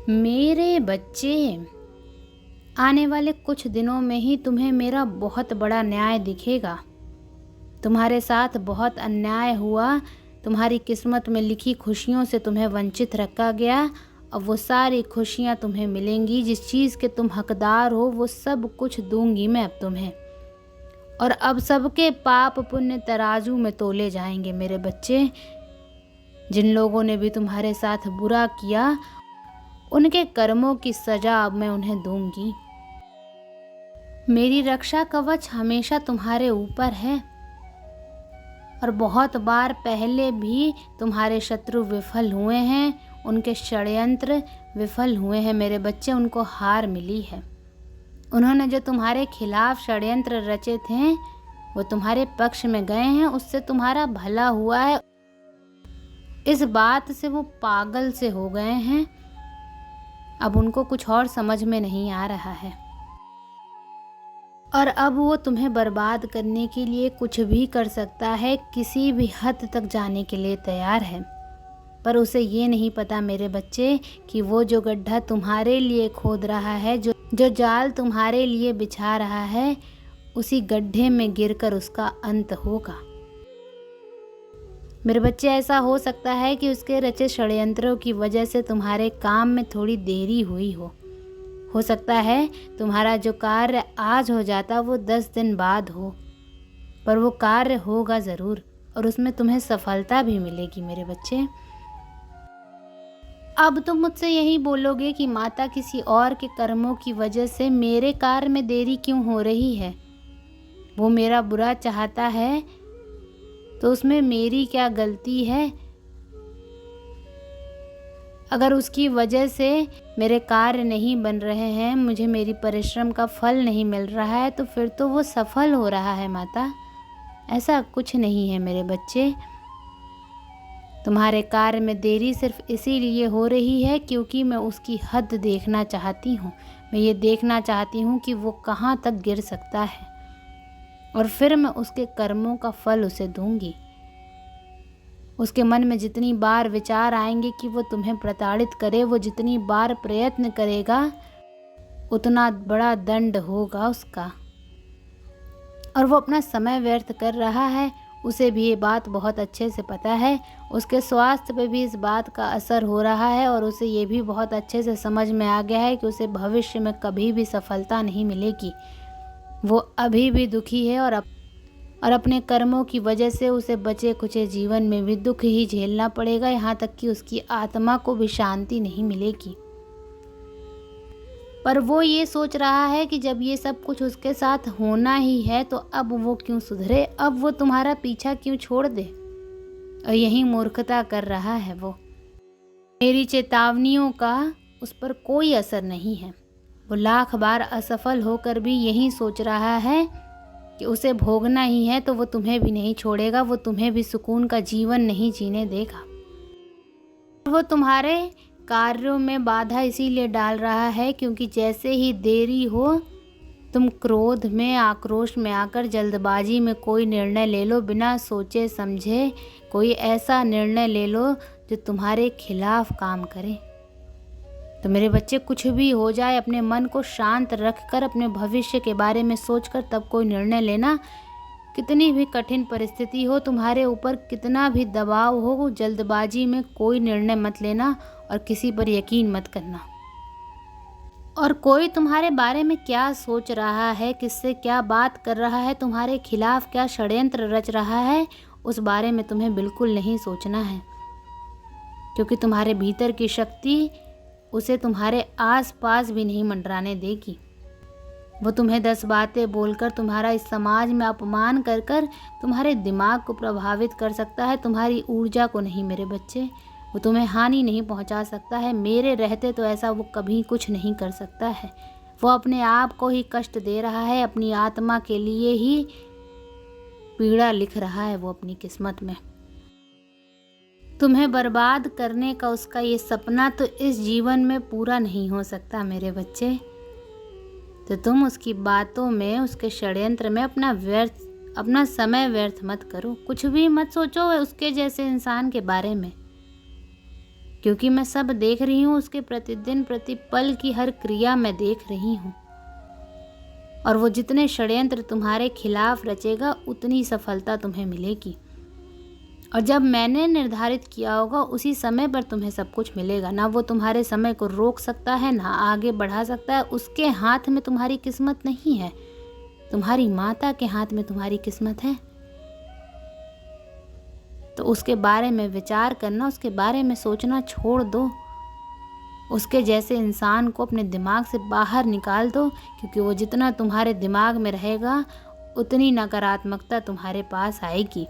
मेरे बच्चे, आने वाले कुछ दिनों में ही तुम्हें मेरा बहुत बड़ा न्याय दिखेगा। तुम्हारे साथ बहुत अन्याय हुआ। तुम्हारी किस्मत में लिखी खुशियों से तुम्हें वंचित रखा गया। अब वो सारी खुशियाँ तुम्हें मिलेंगी। जिस चीज़ के तुम हकदार हो वो सब कुछ दूंगी मैं अब तुम्हें। और अब सबके पाप पुण्य तराजू में तोले जाएंगे मेरे बच्चे। जिन लोगों ने भी तुम्हारे साथ बुरा किया उनके कर्मों की सजा अब मैं उन्हें दूंगी। मेरी रक्षा कवच हमेशा तुम्हारे ऊपर है और बहुत बार पहले भी तुम्हारे शत्रु विफल हुए हैं। उनके षड्यंत्र विफल हुए हैं मेरे बच्चे। उनको हार मिली है। उन्होंने जो तुम्हारे खिलाफ षड्यंत्र रचे थे वो तुम्हारे पक्ष में गए हैं। उससे तुम्हारा भला हुआ है। इस बात से वो पागल से हो गए हैं। अब उनको कुछ और समझ में नहीं आ रहा है और अब वो तुम्हें बर्बाद करने के लिए कुछ भी कर सकता है। किसी भी हद तक जाने के लिए तैयार है। पर उसे ये नहीं पता मेरे बच्चे कि वो जो गड्ढा तुम्हारे लिए खोद रहा है, जो जाल तुम्हारे लिए बिछा रहा है, उसी गड्ढे में गिरकर उसका अंत होगा। मेरे बच्चे, ऐसा हो सकता है कि उसके रचे षड्यंत्रों की वजह से तुम्हारे काम में थोड़ी देरी हुई हो सकता है तुम्हारा जो कार्य आज हो जाता वो 10 दिन बाद हो, पर वो कार्य होगा ज़रूर और उसमें तुम्हें सफलता भी मिलेगी मेरे बच्चे। अब तुम मुझसे यही बोलोगे कि माता, किसी और के कर्मों की वजह से मेरे कार्य में देरी क्यों हो रही है? वो मेरा बुरा चाहता है तो उसमें मेरी क्या गलती है? अगर उसकी वजह से मेरे कार्य नहीं बन रहे हैं, मुझे मेरी परिश्रम का फल नहीं मिल रहा है, तो फिर तो वो सफल हो रहा है माता। ऐसा कुछ नहीं है मेरे बच्चे। तुम्हारे कार्य में देरी सिर्फ इसीलिए हो रही है क्योंकि मैं उसकी हद देखना चाहती हूँ। मैं ये देखना चाहती हूँ कि वो कहाँ तक गिर सकता है और फिर मैं उसके कर्मों का फल उसे दूंगी। उसके मन में जितनी बार विचार आएंगे कि वो तुम्हें प्रताड़ित करे, वो जितनी बार प्रयत्न करेगा, उतना बड़ा दंड होगा उसका। और वो अपना समय व्यर्थ कर रहा है, उसे भी ये बात बहुत अच्छे से पता है। उसके स्वास्थ्य पे भी इस बात का असर हो रहा है और उसे ये भी बहुत अच्छे से समझ में आ गया है कि उसे भविष्य में कभी भी सफलता नहीं मिलेगी। वो अभी भी दुखी है और अपने कर्मों की वजह से उसे बचे कुचे जीवन में भी दुख ही झेलना पड़ेगा। यहाँ तक कि उसकी आत्मा को भी शांति नहीं मिलेगी। पर वो ये सोच रहा है कि जब ये सब कुछ उसके साथ होना ही है तो अब वो क्यों सुधरे, अब वो तुम्हारा पीछा क्यों छोड़ दे। और यही मूर्खता कर रहा है वो। मेरी चेतावनियों का उस पर कोई असर नहीं है। वो लाख बार असफल होकर भी यही सोच रहा है कि उसे भोगना ही है, तो वो तुम्हें भी नहीं छोड़ेगा। वो तुम्हें भी सुकून का जीवन नहीं जीने देगा। वो तुम्हारे कार्यों में बाधा इसीलिए डाल रहा है क्योंकि जैसे ही देरी हो तुम क्रोध में, आक्रोश में आकर जल्दबाजी में कोई निर्णय ले लो। बिना सोचे समझे कोई ऐसा निर्णय ले लो जो तुम्हारे खिलाफ काम करे। तो मेरे बच्चे, कुछ भी हो जाए, अपने मन को शांत रखकर अपने भविष्य के बारे में सोचकर तब कोई निर्णय लेना। कितनी भी कठिन परिस्थिति हो, तुम्हारे ऊपर कितना भी दबाव हो, जल्दबाजी में कोई निर्णय मत लेना और किसी पर यकीन मत करना। और कोई तुम्हारे बारे में क्या सोच रहा है, किससे क्या बात कर रहा है, तुम्हारे खिलाफ क्या षड्यंत्र रच रहा है, उस बारे में तुम्हें बिल्कुल नहीं सोचना है। क्योंकि तुम्हारे भीतर की शक्ति उसे तुम्हारे आसपास भी नहीं मंडराने देगी। वो तुम्हें 10 बातें बोलकर, तुम्हारा इस समाज में अपमान कर कर तुम्हारे दिमाग को प्रभावित कर सकता है, तुम्हारी ऊर्जा को नहीं मेरे बच्चे। वो तुम्हें हानि नहीं पहुंचा सकता है। मेरे रहते तो ऐसा वो कभी कुछ नहीं कर सकता है। वो अपने आप को ही कष्ट दे रहा है, अपनी आत्मा के लिए ही पीड़ा लिख रहा है वो अपनी किस्मत में। तुम्हें बर्बाद करने का उसका ये सपना तो इस जीवन में पूरा नहीं हो सकता मेरे बच्चे। तो तुम उसकी बातों में, उसके षड्यंत्र में अपना समय व्यर्थ मत करो। कुछ भी मत सोचो उसके जैसे इंसान के बारे में। क्योंकि मैं सब देख रही हूँ, उसके प्रतिदिन प्रतिपल की हर क्रिया मैं देख रही हूँ। और वो जितने षड्यंत्र तुम्हारे खिलाफ रचेगा उतनी सफलता तुम्हें मिलेगी। और जब मैंने निर्धारित किया होगा उसी समय पर तुम्हें सब कुछ मिलेगा। ना वो तुम्हारे समय को रोक सकता है, ना आगे बढ़ा सकता है। उसके हाथ में तुम्हारी किस्मत नहीं है, तुम्हारी माता के हाथ में तुम्हारी किस्मत है। तो उसके बारे में विचार करना, उसके बारे में सोचना छोड़ दो। उसके जैसे इंसान को अपने दिमाग से बाहर निकाल दो, क्योंकि वो जितना तुम्हारे दिमाग में रहेगा उतनी नकारात्मकता तुम्हारे पास आएगी।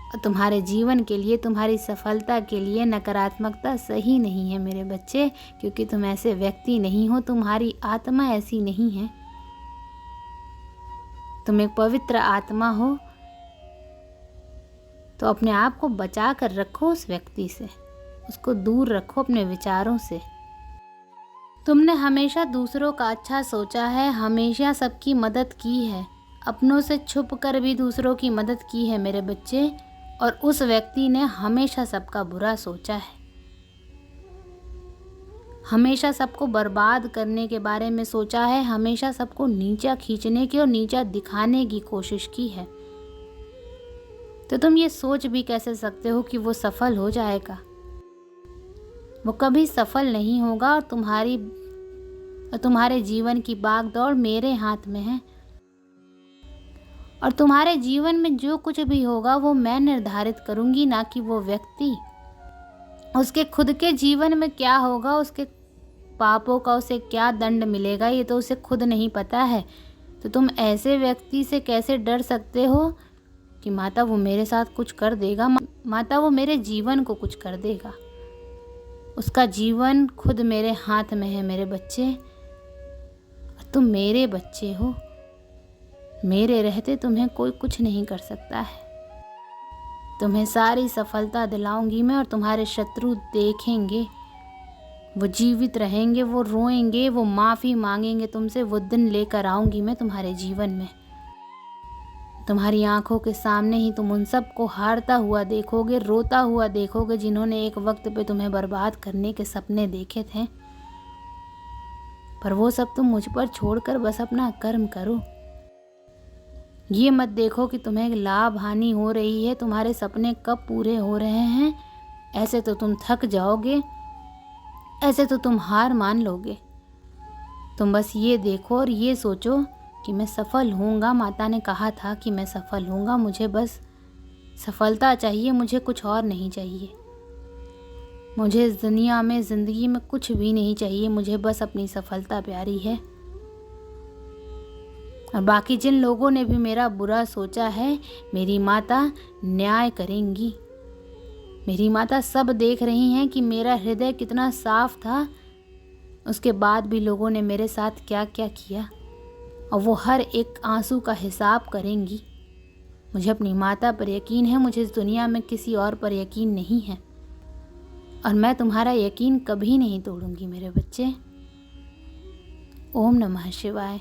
और तुम्हारे जीवन के लिए, तुम्हारी सफलता के लिए नकारात्मकता सही नहीं है मेरे बच्चे, क्योंकि तुम ऐसे व्यक्ति नहीं हो, तुम्हारी आत्मा ऐसी नहीं है। तुम एक पवित्र आत्मा हो। तो अपने आप को बचा कर रखो उस व्यक्ति से, उसको दूर रखो अपने विचारों से। तुमने हमेशा दूसरों का अच्छा सोचा है, हमेशा सबकी मदद की है, अपनों से छुप कर भी दूसरों की मदद की है मेरे बच्चे। और उस व्यक्ति ने हमेशा सबका बुरा सोचा है, हमेशा सबको बर्बाद करने के बारे में सोचा है, हमेशा सबको नीचा खींचने की और नीचा दिखाने की कोशिश की है। तो तुम ये सोच भी कैसे सकते हो कि वो सफल हो जाएगा? वो कभी सफल नहीं होगा। और तुम्हारे जीवन की भागदौड़ मेरे हाथ में है। और तुम्हारे जीवन में जो कुछ भी होगा वो मैं निर्धारित करूंगी, ना कि वो व्यक्ति। उसके खुद के जीवन में क्या होगा, उसके पापों का उसे क्या दंड मिलेगा, ये तो उसे खुद नहीं पता है। तो तुम ऐसे व्यक्ति से कैसे डर सकते हो कि माता वो मेरे साथ कुछ कर देगा, माता वो मेरे जीवन को कुछ कर देगा। उसका जीवन खुद मेरे हाथ में है मेरे बच्चे। तुम मेरे बच्चे हो, मेरे रहते तुम्हें कोई कुछ नहीं कर सकता है। तुम्हें सारी सफलता दिलाऊंगी मैं। और तुम्हारे शत्रु देखेंगे, वो जीवित रहेंगे, वो रोएंगे, वो माफ़ी मांगेंगे तुमसे। वो दिन लेकर आऊंगी मैं तुम्हारे जीवन में। तुम्हारी आंखों के सामने ही तुम उन सबको हारता हुआ देखोगे, रोता हुआ देखोगे, जिन्होंने एक वक्त पे तुम्हें बर्बाद करने के सपने देखे थे। पर वो सब तुम मुझ पर छोड़कर बस अपना कर्म करो। ये मत देखो कि तुम्हें लाभ हानि हो रही है, तुम्हारे सपने कब पूरे हो रहे हैं। ऐसे तो तुम थक जाओगे, ऐसे तो तुम हार मान लोगे। तुम बस ये देखो और ये सोचो कि मैं सफल होऊंगा। माता ने कहा था कि मैं सफल होऊंगा, मुझे बस सफलता चाहिए, मुझे कुछ और नहीं चाहिए। मुझे इस दुनिया में, ज़िंदगी में कुछ भी नहीं चाहिए, मुझे बस अपनी सफलता प्यारी है। और बाकी जिन लोगों ने भी मेरा बुरा सोचा है, मेरी माता न्याय करेंगी। मेरी माता सब देख रही हैं कि मेरा हृदय कितना साफ था, उसके बाद भी लोगों ने मेरे साथ क्या क्या किया। और वो हर एक आंसू का हिसाब करेंगी। मुझे अपनी माता पर यकीन है, मुझे इस दुनिया में किसी और पर यकीन नहीं है। और मैं तुम्हारा यकीन कभी नहीं तोड़ूंगी मेरे बच्चे। ओम नमः शिवाय।